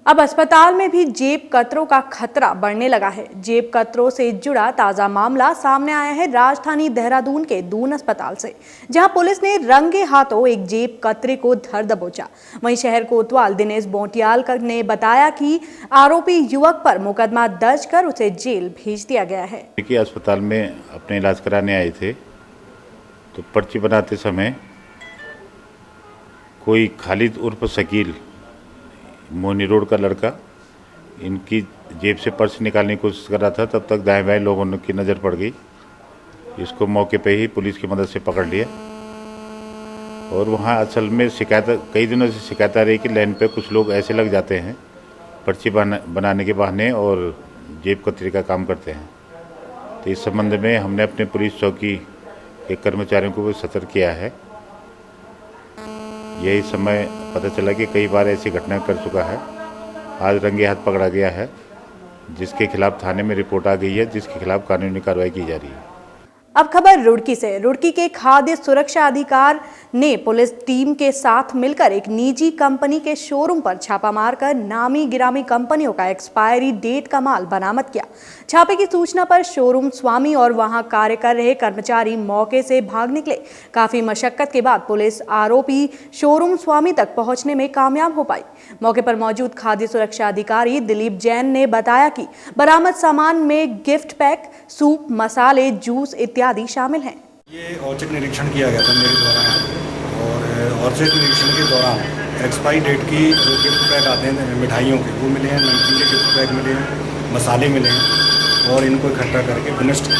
अब अस्पताल में भी जेब कतरों का खतरा बढ़ने लगा है। जेब कतरों से जुड़ा ताजा मामला सामने आया है राजधानी देहरादून के दून अस्पताल से, जहां पुलिस ने रंगे हाथों एक जेब कतरे को धर दबोचा। वहीं शहर कोतवाल दिनेश बोंटियाल ने बताया कि आरोपी युवक पर मुकदमा दर्ज कर उसे जेल भेज दिया गया है। अस्पताल में अपने इलाज कराने आए थे तो पर्ची बनाते समय कोई खालिद उर्फ शकील मोनी रोड का लड़का इनकी जेब से पर्स निकालने की कोशिश कर रहा था। तब तक दाएं बाएं लोगों की नज़र पड़ गई। इसको मौके पे ही पुलिस की मदद से पकड़ लिया और वहाँ असल में शिकायत कई दिनों से शिकायत आ रही कि लाइन पे कुछ लोग ऐसे लग जाते हैं पर्ची बनाने के बहाने और जेब कतरे का काम करते हैं। तो इस संबंध में हमने अपने पुलिस चौकी के कर्मचारियों को सतर्क किया है। यही समय पता चला कि कई बार ऐसी घटना कर चुका है। आज रंगे हाथ पकड़ा गया है, जिसके खिलाफ थाने में रिपोर्ट आ गई है, जिसके खिलाफ कानूनी कार्रवाई की जा रही है। अब खबर रुड़की से। रुड़की के खाद्य सुरक्षा अधिकार ने पुलिस टीम के साथ मिलकर एक निजी कंपनी के शोरूम पर छापा मारकर नामी गिरामी कंपनियों का एक्सपायरी डेट का माल बरामद किया। छापे की सूचना पर शोरूम स्वामी और वहां कार्य कर रहे कर्मचारी मौके से भाग निकले। काफी मशक्कत के बाद पुलिस आरोपी शोरूम स्वामी तक पहुंचने में कामयाब हो पाई। मौके पर मौजूद खाद्य सुरक्षा अधिकारी दिलीप जैन ने बताया कि बरामद सामान में गिफ्ट पैक, सूप, मसाले, जूस इत्यादि शामिल हैं। ये औचक निरीक्षण किया गया था मेरे द्वारा और औचक निरीक्षण के दौरान एक्सपायरी डेट की जो गिफ्ट पैक आते हैं मिठाइयों के वो मिले हैं, नमकीन के गिफ्ट पैक मिले हैं, मसाले मिले हैं और इनको इकट्ठा करके विनष्ट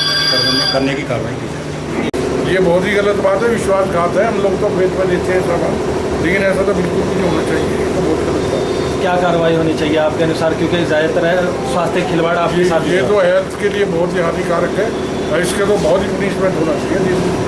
करने की कार्रवाई की जाए। ये बहुत ही गलत बात है, विश्वासघात है। हम लोग तो वेद पर देते हैं सामान, लेकिन ऐसा तो बिल्कुल भी नहीं होना चाहिए। ये तो बहुत गलत बात है। क्या कार्रवाई होनी चाहिए आपके अनुसार, क्योंकि ज़्यादातर स्वास्थ्य खिलवाड़ आपके साथ ये तो हेल्थ के लिए बहुत ही हानिकारक है और इसके तो बहुत ही पनिशमेंट होना चाहिए।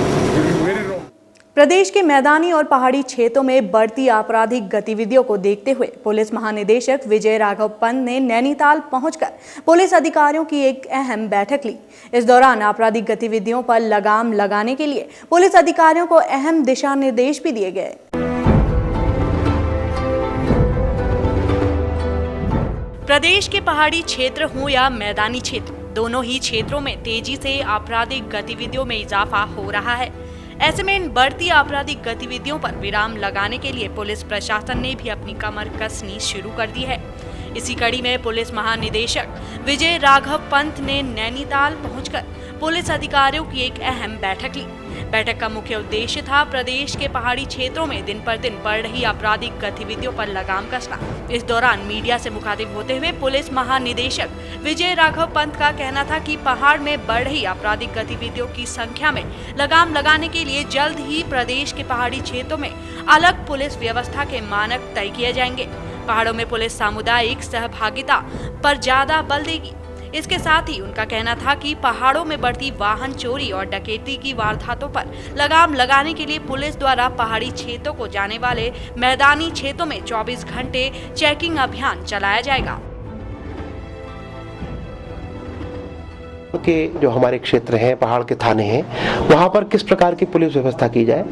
प्रदेश के मैदानी और पहाड़ी क्षेत्रों में बढ़ती आपराधिक गतिविधियों को देखते हुए पुलिस महानिदेशक विजय राघव पंत ने नैनीताल पहुंचकर पुलिस अधिकारियों की एक अहम बैठक ली। इस दौरान आपराधिक गतिविधियों पर लगाम लगाने के लिए पुलिस अधिकारियों को अहम दिशा निर्देश भी दिए गए। प्रदेश के पहाड़ी क्षेत्र हो या मैदानी क्षेत्र, दोनों ही क्षेत्रों में तेजी से आपराधिक गतिविधियों में इजाफा हो रहा है। ऐसे में इन बढ़ती आपराधिक गतिविधियों पर विराम लगाने के लिए पुलिस प्रशासन ने भी अपनी कमर कसनी शुरू कर दी है। इसी कड़ी में पुलिस महानिदेशक विजय राघव पंत ने नैनीताल पहुंचकर पुलिस अधिकारियों की एक अहम बैठक ली। बैठक का मुख्य उद्देश्य था प्रदेश के पहाड़ी क्षेत्रों में दिन पर दिन बढ़ रही आपराधिक गतिविधियों पर लगाम कसना। इस दौरान मीडिया से मुखातिब होते हुए पुलिस महानिदेशक विजय राघव पंत का कहना था कि पहाड़ में बढ़ रही आपराधिक गतिविधियों की संख्या में लगाम लगाने के लिए जल्द ही प्रदेश के पहाड़ी क्षेत्रों में अलग पुलिस व्यवस्था के मानक तय किए जाएंगे। पहाड़ों में पुलिस सामुदायिक सहभागिता पर ज्यादा बल देगी। इसके साथ ही उनका कहना था कि पहाड़ों में बढ़ती वाहन चोरी और डकैती की वारदातों पर लगाम लगाने के लिए पुलिस द्वारा पहाड़ी क्षेत्रों को जाने वाले मैदानी क्षेत्रों में 24 घंटे चेकिंग अभियान चलाया जाएगा। के जो हमारे क्षेत्र हैं, पहाड़ के थाने हैं, वहाँ पर किस प्रकार की पुलिस व्यवस्था की जाए,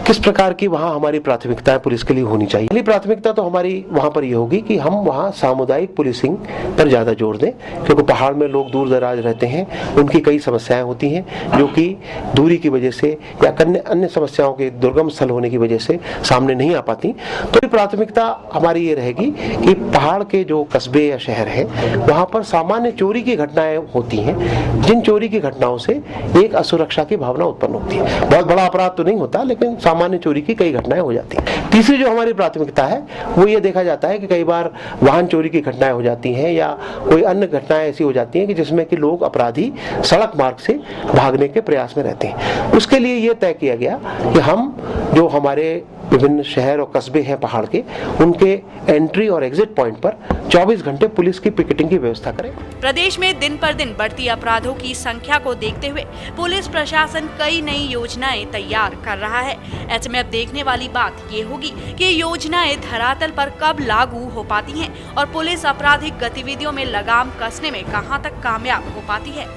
किस प्रकार की वहाँ हमारी प्राथमिकताएं पुलिस के लिए होनी चाहिए। पहली प्राथमिकता तो हमारी वहाँ पर ये होगी कि हम वहाँ सामुदायिक पुलिसिंग पर ज़्यादा जोर दें, क्योंकि पहाड़ में लोग दूर दराज रहते हैं, उनकी कई समस्याएं होती हैं जो कि दूरी की वजह से या अन्य समस्याओं के दुर्गम स्थल होने की वजह से सामने नहीं आ पाती। तो प्राथमिकता हमारी ये रहेगी कि पहाड़ के जो कस्बे या शहर हैं वहाँ पर सामान्य चोरी की घटनाएं होती हैं, जिन चोरी की घटनाओं से एक असुरक्षा की भावना उत्पन्न होती है। बहुत बड़ा अपराध तो नहीं होता, लेकिन सामान्य चोरी की कई घटनाएं हो जाती हैं। तीसरी जो हमारी प्राथमिकता है वो ये देखा जाता है कि कई बार वाहन चोरी की घटनाएं हो जाती हैं या कोई अन्य घटनाएं ऐसी हो जाती हैं कि जिसमें कि लोग अपराधी सड़क मार्ग से भागने के प्रयास में रहते हैं। उसके लिए ये तय किया गया कि हम जो हमारे विभिन्न शहर और कस्बे हैं पहाड़ के, उनके एंट्री और एग्जिट पॉइंट पर 24 घंटे पुलिस की पिकेटिंग की व्यवस्था करें। प्रदेश में दिन पर दिन बढ़ती अपराधों की संख्या को देखते हुए पुलिस प्रशासन कई नई योजनाएं तैयार कर रहा है। ऐसे में अब देखने वाली बात ये होगी कि योजनाएं धरातल पर कब लागू हो पाती हैं और पुलिस आपराधिक गतिविधियों में लगाम कसने में कहां तक कामयाब हो पाती है।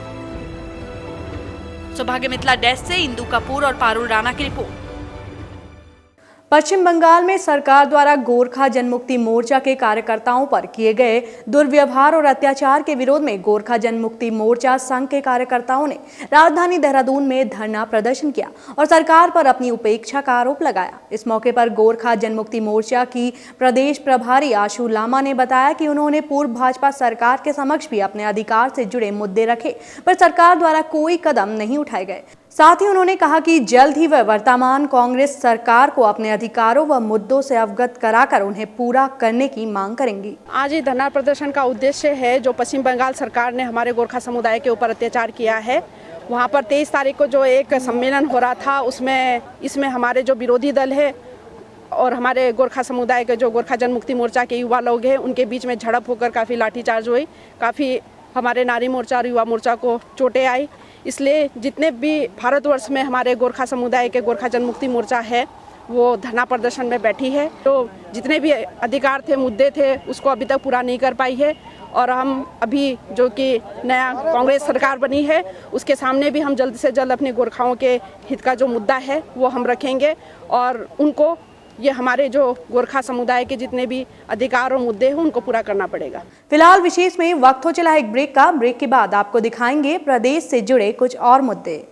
सौभाग्य मिथिला डेस्क से इंदु कपूर और पारुल राणा की रिपोर्ट। पश्चिम बंगाल में सरकार द्वारा गोरखा जनमुक्ति मोर्चा के कार्यकर्ताओं पर किए गए दुर्व्यवहार और अत्याचार के विरोध में गोरखा जनमुक्ति मोर्चा संघ के कार्यकर्ताओं ने राजधानी देहरादून में धरना प्रदर्शन किया और सरकार पर अपनी उपेक्षा का आरोप लगाया। इस मौके पर गोरखा जनमुक्ति मोर्चा की प्रदेश प्रभारी आशु लामा ने बताया कि उन्होंने पूर्व भाजपा सरकार के समक्ष भी अपने अधिकार से जुड़े मुद्दे रखे, पर सरकार द्वारा कोई कदम नहीं उठाए गए। साथ ही उन्होंने कहा कि जल्द ही वह वर्तमान कांग्रेस सरकार को अपने अधिकारों व मुद्दों से अवगत कराकर उन्हें पूरा करने की मांग करेंगी। आज ये धरना प्रदर्शन का उद्देश्य है जो पश्चिम बंगाल सरकार ने हमारे गोरखा समुदाय के ऊपर अत्याचार किया है। वहाँ पर 23 तारीख को जो एक सम्मेलन हो रहा था इसमें हमारे जो विरोधी दल है और हमारे गोरखा समुदाय के जो गोरखा जनमुक्ति मोर्चा के युवा लोग हैं उनके बीच में झड़प होकर काफ़ी लाठीचार्ज हुई, काफ़ी हमारे नारी मोर्चा और युवा मोर्चा को चोटें आई। इसलिए जितने भी भारतवर्ष में हमारे गोरखा समुदाय के गोरखा जनमुक्ति मोर्चा है वो धरना प्रदर्शन में बैठी है। तो जितने भी अधिकार थे, मुद्दे थे, उसको अभी तक पूरा नहीं कर पाई है और हम अभी जो कि नया कांग्रेस सरकार बनी है उसके सामने भी हम जल्द से जल्द अपने गोरखाओं के हित का जो मुद्दा है वो हम रखेंगे और उनको ये हमारे जो गोरखा समुदाय के जितने भी अधिकार और मुद्दे हैं उनको पूरा करना पड़ेगा। फिलहाल विशेष में वक्त हो चला है एक ब्रेक का। ब्रेक के बाद आपको दिखाएंगे प्रदेश से जुड़े कुछ और मुद्दे।